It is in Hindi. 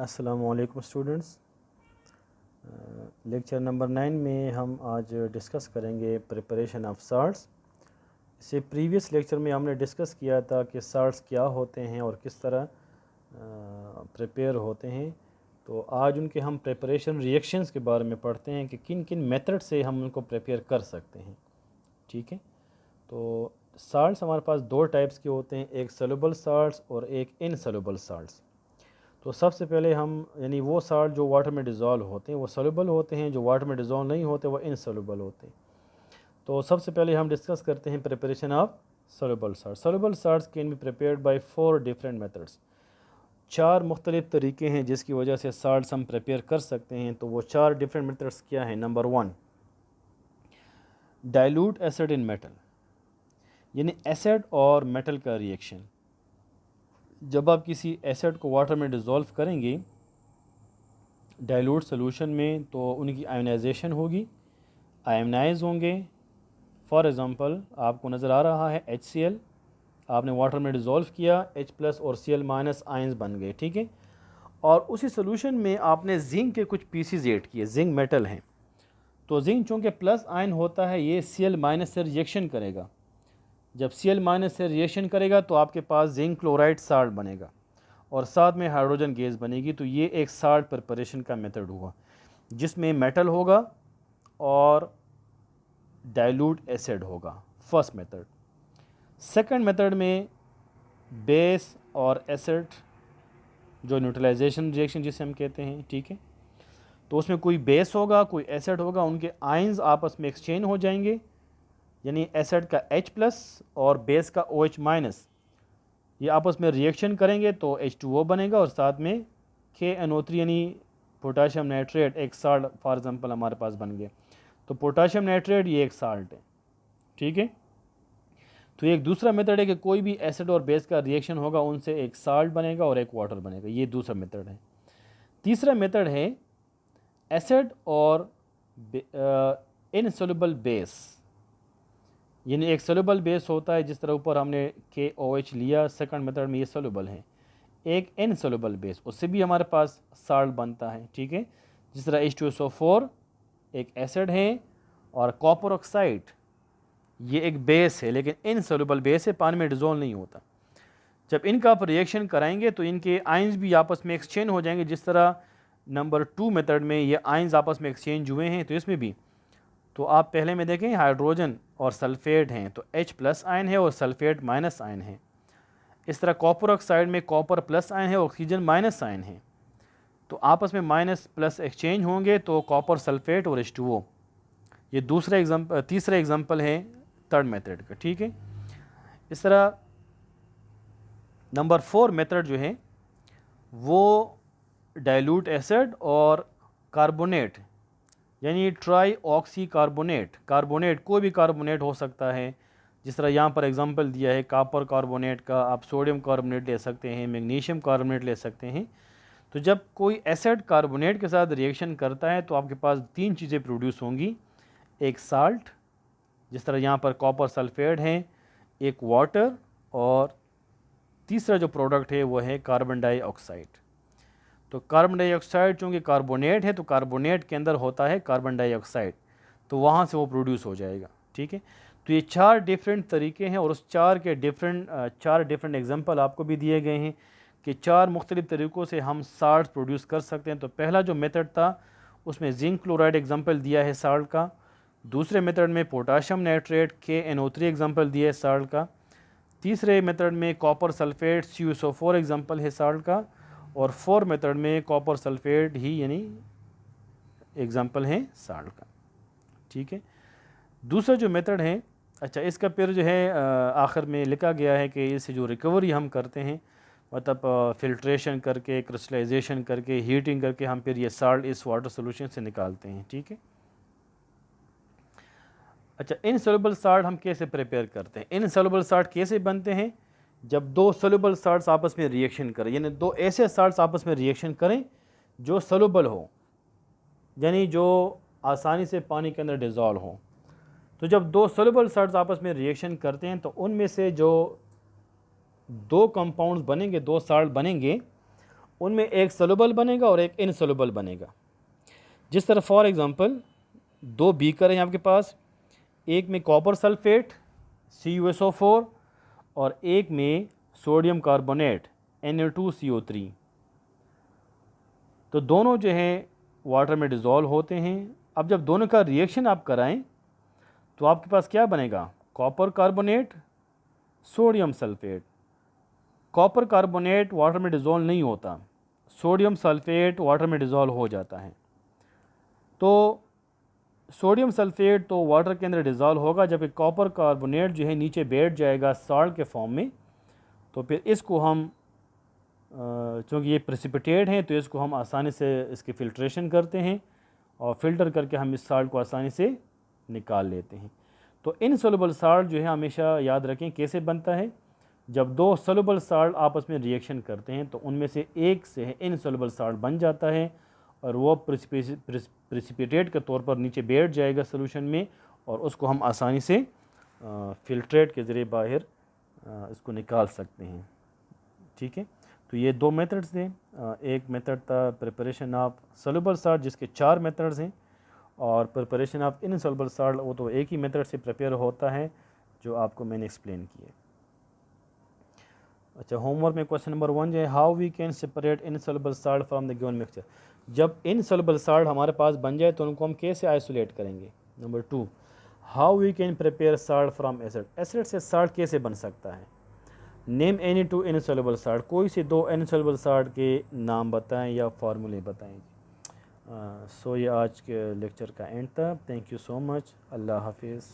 अस्सलामुअलैकुम स्टूडेंट्स। लेक्चर नंबर 9 में हम आज डिस्कस करेंगे प्रिपरेशन ऑफ साल्ट्स। इससे प्रीवियस लेक्चर में हमने डिस्कस किया था कि साल्ट्स क्या होते हैं और किस तरह प्रिपेयर होते हैं। तो आज उनके हम प्रिपरेशन रिएक्शंस के बारे में पढ़ते हैं कि किन किन मेथड से हम उनको प्रिपेयर कर सकते हैं। ठीक है, तो साल्ट्स हमारे पास दो टाइप्स के होते हैं, एक सॉल्युबल साल्ट्स और एक इनसॉल्युबल साल्ट्स। तो सबसे पहले हम यानी वो साल्ट जो वाटर में डिज़ोल्व होते हैं वो सॉल्युबल होते हैं, जो वाटर में डिज़ोल्व नहीं होते वो इनसॉल्युबल होते हैं। तो सबसे पहले हम डिस्कस करते हैं preparation of soluble salt. Soluble salts can be prepared by 4 different methods. 4 मुख्तलिफ तरीके हैं जिसकी वजह से साल्ट्स हम प्रिपेयर कर सकते हैं। तो वो 4 डिफरेंट मेथड्स क्या हैं? Number 1, dilute acid in metal, यानी एसिड और मेटल का रिएक्शन। जब आप किसी एसिड को वाटर में डिज़ोल्व करेंगे डाइल्यूट सॉल्यूशन में तो उनकी आयोनाइजेशन होगी, आयोनाइज होंगे। फॉर एग्ज़ाम्पल आपको नज़र आ रहा है HCl, आपने वाटर में डिज़ोल्व किया, H+ और Cl- आयंस बन गए। ठीक है, और उसी सॉल्यूशन में आपने जिंक के कुछ पीसीज ऐड किए, जिंक मेटल हैं। तो जिंक चूँकि प्लस आयन होता है ये Cl- से रिएक्शन करेगा। जब Cl- से रिएक्शन करेगा तो आपके पास जिंक क्लोराइड साल्ट बनेगा और साथ में हाइड्रोजन गैस बनेगी। तो ये एक साल्ट प्रिपरेशन का मेथड हुआ जिसमें मेटल होगा और डाइल्यूट एसिड होगा, फर्स्ट मेथड। सेकंड मेथड में बेस और एसिड, जो न्यूट्रलाइजेशन रिएक्शन जिसे हम कहते हैं। ठीक है, तो उसमें कोई बेस होगा कोई एसिड होगा, उनके आयंस आपस में एक्सचेंज हो जाएंगे, यानी एसिड का H+ और बेस का OH-, ये आपस में रिएक्शन करेंगे तो H2O बनेगा और साथ में KNO3 यानी पोटाशियम नाइट्रेट, एक साल्ट फॉर एग्जांपल हमारे पास बन गया। तो पोटाशियम नाइट्रेट ये एक साल्ट है। ठीक है, तो एक दूसरा मेथड है कि कोई भी एसिड और बेस का रिएक्शन होगा उनसे एक साल्ट बनेगा और एक वाटर बनेगा, ये दूसरा मेथड है। तीसरा मेथड है एसिड और इनसॉल्युबल बेस, यानी एक सोल्यूबल बेस होता है, जिस तरह ऊपर हमने KOH लिया, सेकंड मेथड में ये सोल्यूबल है। एक इनसॉल्युबल बेस, उससे भी हमारे पास साल्ट बनता है। ठीक है, जिस तरह H2SO4 एक एसिड है और कॉपर ऑक्साइड ये एक बेस है, लेकिन इनसॉल्युबल बेस है, पानी में डिज़ोल्व नहीं होता। जब इनका आप रिएक्शन कराएंगे तो इनके आयंस भी आपस में एक्सचेंज हो जाएंगे, जिस तरह नंबर 2 मेथड में ये आयंस आपस में एक्सचेंज हुए हैं। तो इसमें भी तो आप पहले में देखें हाइड्रोजन और सल्फेट हैं, तो H+ आयन है और सल्फेट माइनस आयन है। इस तरह कॉपर ऑक्साइड में कॉपर प्लस आयन है, ऑक्सीजन माइनस आयन है। तो आपस में माइनस प्लस एक्सचेंज होंगे तो कॉपर सल्फेट और H2O। ये तीसरा एग्जांपल है थर्ड मेथड का। ठीक है, इस तरह नंबर 4 मेथड जो है वो डाइल्यूट एसिड और कार्बोनेट, यानी ट्राई ऑक्सी कार्बोनेट, कार्बोनेट कोई भी कार्बोनेट हो सकता है। जिस तरह यहाँ पर एग्जांपल दिया है कॉपर कार्बोनेट का, आप सोडियम कार्बोनेट ले सकते हैं, मैग्नीशियम कार्बोनेट ले सकते हैं। तो जब कोई एसिड कार्बोनेट के साथ रिएक्शन करता है तो आपके पास 3 चीज़ें प्रोड्यूस होंगी, एक साल्ट जिस तरह यहाँ पर कॉपर सल्फेट है, एक वाटर, और तीसरा जो प्रोडक्ट है वो है कार्बन डाइऑक्साइड। तो कार्बन डाइऑक्साइड चूँकि कार्बोनेट है तो कार्बोनेट के अंदर होता है कार्बन डाइऑक्साइड, तो वहाँ से वो प्रोड्यूस हो जाएगा। ठीक है, तो ये 4 डिफरेंट तरीके हैं और उस 4 डिफरेंट एग्जांपल आपको भी दिए गए हैं कि 4 मुख्तलिफ तरीक़ों से हम साल्ट प्रोड्यूस कर सकते हैं। तो पहला जो मेथड था उसमें जिंक क्लोराइड एग्जांपल दिया है साल्ट का। दूसरे मेथड में पोटाशियम नाइट्रेट KNO3 एग्जांपल दिया है साल्ट का। तीसरे मेथड में कॉपर सल्फेट CuSO4 एग्जांपल है साल्ट का। और 4 मेथड में कॉपर सल्फेट ही यानी एग्जांपल है साल्ट का। ठीक है, दूसरा जो मेथड है, अच्छा इसका फिर जो है आखिर में लिखा गया है कि इससे जो रिकवरी हम करते हैं, मतलब फिल्ट्रेशन करके, क्रिस्टलाइजेशन करके, हीटिंग करके हम फिर ये साल्ट इस वाटर सोल्यूशन से निकालते हैं। ठीक है, अच्छा इनसॉल्युबल साल्ट हम कैसे प्रिपेयर करते हैं? इनसॉल्युबल साल्ट कैसे बनते हैं? जब 2 सॉल्युबल साल्ट्स आपस में रिएक्शन करें, यानी 2 ऐसे साल्ट्स आपस में रिएक्शन करें जो सॉल्युबल हो, यानी जो आसानी से पानी के अंदर डिज़ोल्व हो। तो जब 2 सॉल्युबल साल्ट्स आपस में रिएक्शन करते हैं तो उनमें से जो 2 कंपाउंड्स बनेंगे, 2 साल्ट बनेंगे, उनमें एक सॉल्युबल बनेगा और एक इनसॉल्युबल बनेगा। जिस तरह फॉर एग्ज़ाम्पल 2 बीकर हैं आपके पास, एक में कॉपर सल्फेट CuSO4 और एक में सोडियम कार्बोनेट Na2CO3। तो दोनों जो हैं वाटर में डिज़ोल्व होते हैं। अब जब दोनों का रिएक्शन आप कराएं तो आपके पास क्या बनेगा, copper carbonate sodium sulphate. Copper carbonate water में डिज़ोल्व नहीं होता, सोडियम सल्फेट वाटर में डिज़ोल्व हो जाता है। तो सोडियम सल्फेट तो वाटर के अंदर डिज़ोल्व होगा, जबकि कॉपर कार्बोनेट जो है नीचे बैठ जाएगा साल्ट के फॉर्म में। तो फिर इसको हम चूँकि ये प्रेसिपिटेट हैं तो इसको हम आसानी से इसकी फ़िल्ट्रेशन करते हैं और फ़िल्टर करके हम इस साल्ट को आसानी से निकाल लेते हैं। तो इनसॉल्युबल साल्ट जो है हमेशा याद रखें कैसे बनता है, जब 2 सॉल्युबल साल्ट आपस में रिएक्शन करते हैं तो उनमें से एक से इनसॉल्युबल साल्ट बन जाता है और वो प्रेसिपिटेट के तौर पर नीचे बैठ जाएगा सॉल्यूशन में और उसको हम आसानी से फ़िल्ट्रेट के ज़रिए बाहर इसको निकाल सकते हैं। ठीक है, तो ये 2 मेथड्स हैं। एक मेथड था प्रिपरेशन ऑफ सॉल्युबल साल्ट जिसके 4 मेथड्स हैं, और प्रिपरेशन ऑफ इनसॉल्युबल साल्ट वो तो एक ही मेथड से प्रिपेयर होता है जो आपको मैंने एक्सप्लेन किया। अच्छा, होमवर्क में क्वेश्चन नंबर 1 जो है, how we can separate insoluble salt from the given mixture. जब इनसॉल्युबल साल्ट हमारे पास बन जाए तो उनको हम कैसे आइसोलेट करेंगे। Number 2, how we can prepare salt from acid. Acid से साल्ट कैसे बन सकता है। नेम एनी 2 इनसॉल्युबल साल्ट, कोई से 2 इनसॉल्युबल साल्ट के नाम बताएं या फार्मूले बताएं। सो ये आज के लेक्चर का एंड था। Thank you so much. अल्लाह हाफिज़।